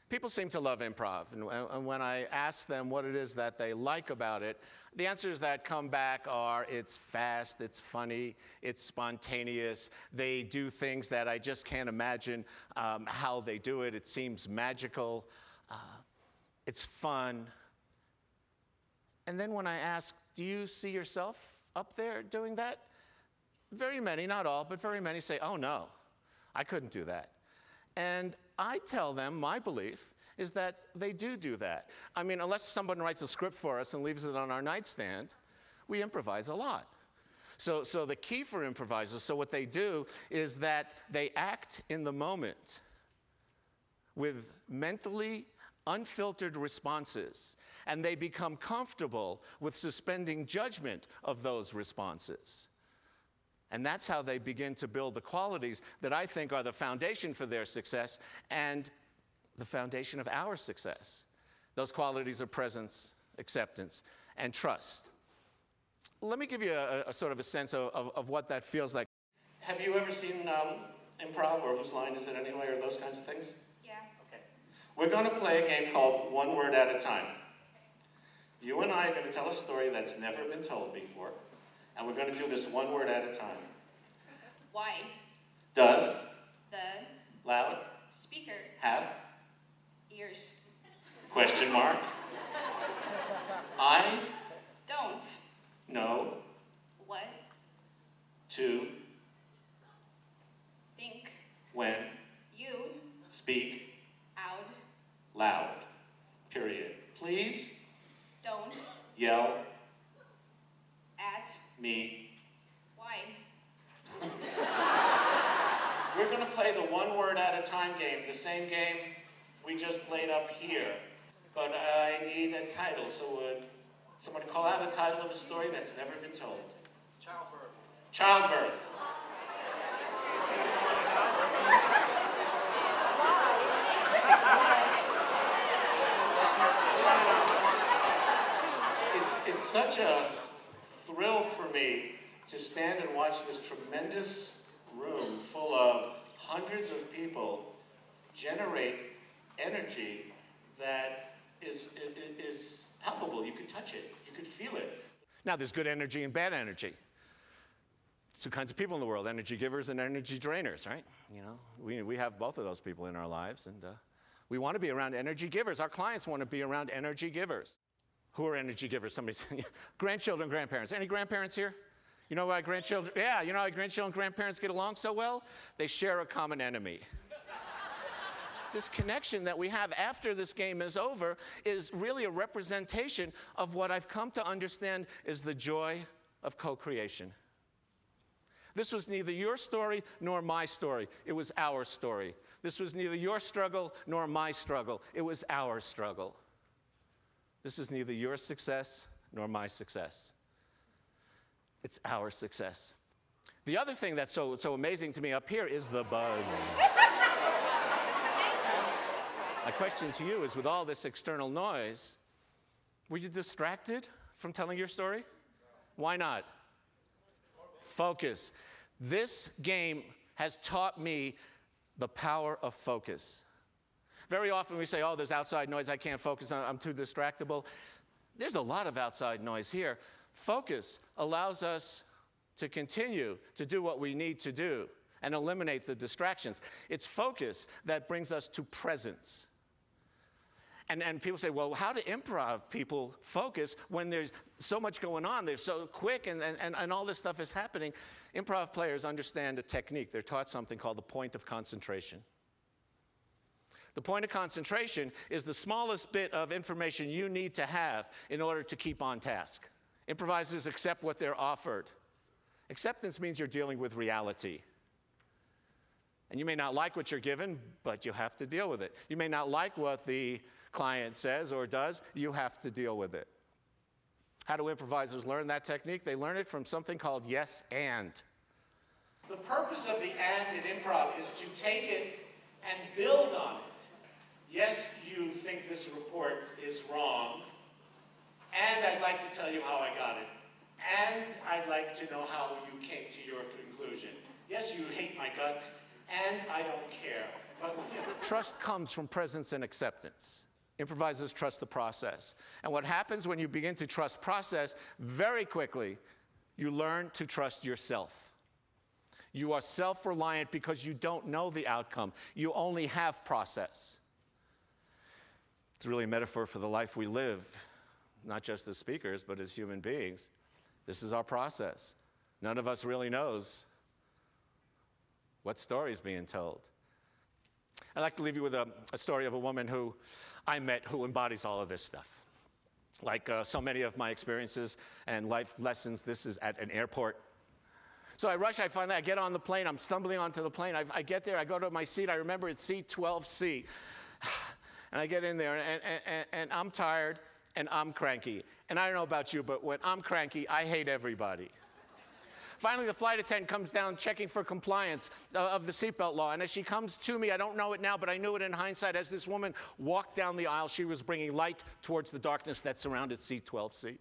People seem to love improv, and when I ask them what it is that they like about it, the answers that come back are it's fast, it's funny, it's spontaneous, they do things that I just can't imagine how they do it, it seems magical, it's fun. And then when I ask, do you see yourself up there doing that? Very many, not all, but very many say, oh no, I couldn't do that. And I tell them my belief is that they do that. I mean, unless someone writes a script for us and leaves it on our nightstand, we improvise a lot. So the key for improvisers, so what they do is that they act in the moment with mentally unfiltered responses, and they become comfortable with suspending judgment of those responses. And that's how they begin to build the qualities that I think are the foundation for their success and the foundation of our success. Those qualities are presence, acceptance, and trust. Let me give you a sort of a sense of what that feels like. Have you ever seen improv, or Whose Line Is It Anyway, or those kinds of things? Yeah. Okay. We're going to play a game called One Word at a Time. You and I are going to tell a story that's never been told before. And we're going to do this one word at a time. Why? Does. The. Loud. Speaker. Have. Ears. Question mark. I. Don't. Know. What? To. Think. When. You. Speak. Out. Loud. Period. Please. Don't. Yell. At. Me. Why? We're going to play the one word at a time game, the same game we just played up here. But I need a title, so would somebody call out a title of a story that's never been told? Childbirth. Childbirth. It's such a thrill for me to stand and watch this tremendous room full of hundreds of people generate energy that is palpable. You could touch it. You could feel it. Now, there's good energy and bad energy. There's two kinds of people in the world, energy givers and energy drainers, right? You know, we have both of those people in our lives, and we want to be around energy givers. Our clients want to be around energy givers. Who are energy givers? Somebody said, grandchildren, grandparents. Any grandparents here? You know why grandchildren, yeah, you know why grandchildren and grandparents get along so well? They share a common enemy. This connection that we have after this game is over is really a representation of what I've come to understand is the joy of co-creation. This was neither your story nor my story. It was our story. This was neither your struggle nor my struggle. It was our struggle. This is neither your success nor my success. It's our success. The other thing that's so amazing to me up here is the buzz. My question to you is, with all this external noise, were you distracted from telling your story? Why not? Focus. This game has taught me the power of focus. Very often we say, oh, there's outside noise, I can't focus, I'm too distractible. There's a lot of outside noise here. Focus allows us to continue to do what we need to do and eliminate the distractions. It's focus that brings us to presence. And people say, well, how do improv people focus when there's so much going on? They're so quick and all this stuff is happening. Improv players understand a technique. They're taught something called the point of concentration. The point of concentration is the smallest bit of information you need to have in order to keep on task. Improvisers accept what they're offered. Acceptance means you're dealing with reality. And you may not like what you're given, but you have to deal with it. You may not like what the client says or does, you have to deal with it. How do improvisers learn that technique? They learn it from something called yes and. The purpose of the and in improv is to take it and build on it. Yes, you think this report is wrong, and I'd like to tell you how I got it, and I'd like to know how you came to your conclusion. Yes, you hate my guts, and I don't care. Trust comes from presence and acceptance. Improvisers trust the process. And what happens when you begin to trust process, very quickly, you learn to trust yourself. You are self-reliant because you don't know the outcome. You only have process. It's really a metaphor for the life we live, not just as speakers, but as human beings. This is our process. None of us really knows what story is being told. I'd like to leave you with a story of a woman who I met who embodies all of this stuff. Like so many of my experiences and life lessons, this is at an airport. So I rush, I get on the plane, I'm stumbling onto the plane, I get there, I go to my seat, I remember it's seat 12C. And I get in there, and I'm tired, and I'm cranky. And I don't know about you, but when I'm cranky, I hate everybody. Finally, the flight attendant comes down checking for compliance of the seatbelt law. And as she comes to me, I don't know it now, but I knew it in hindsight, as this woman walked down the aisle, she was bringing light towards the darkness that surrounded seat 12C.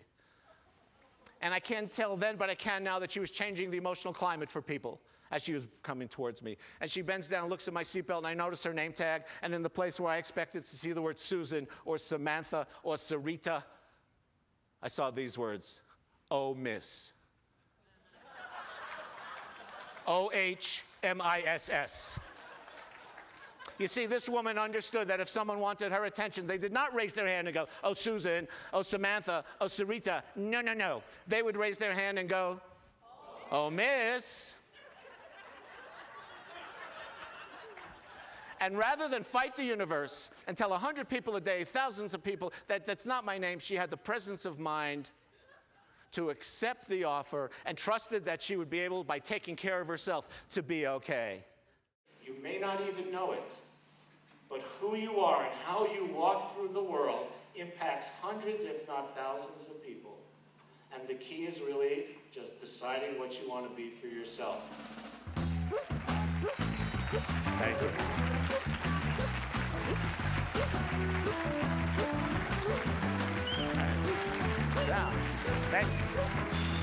And I can't tell then, but I can now, that she was changing the emotional climate for people as she was coming towards me. And she bends down and looks at my seatbelt, and I notice her name tag, and in the place where I expected to see the word Susan or Samantha or Sarita, I saw these words, "Oh, Miss." O-H-M-I-S-S. You see, this woman understood that if someone wanted her attention, they did not raise their hand and go, "Oh, Susan, oh, Samantha, oh, Sarita." No, no, no. They would raise their hand and go, "Oh, Miss." And rather than fight the universe and tell 100 people a day, thousands of people, that that's not my name, she had the presence of mind to accept the offer and trusted that she would be able, by taking care of herself, to be okay. You may not even know it, but who you are and how you walk through the world impacts hundreds, if not thousands, of people. And the key is really just deciding what you want to be for yourself. Thank you. Yeah. Thanks.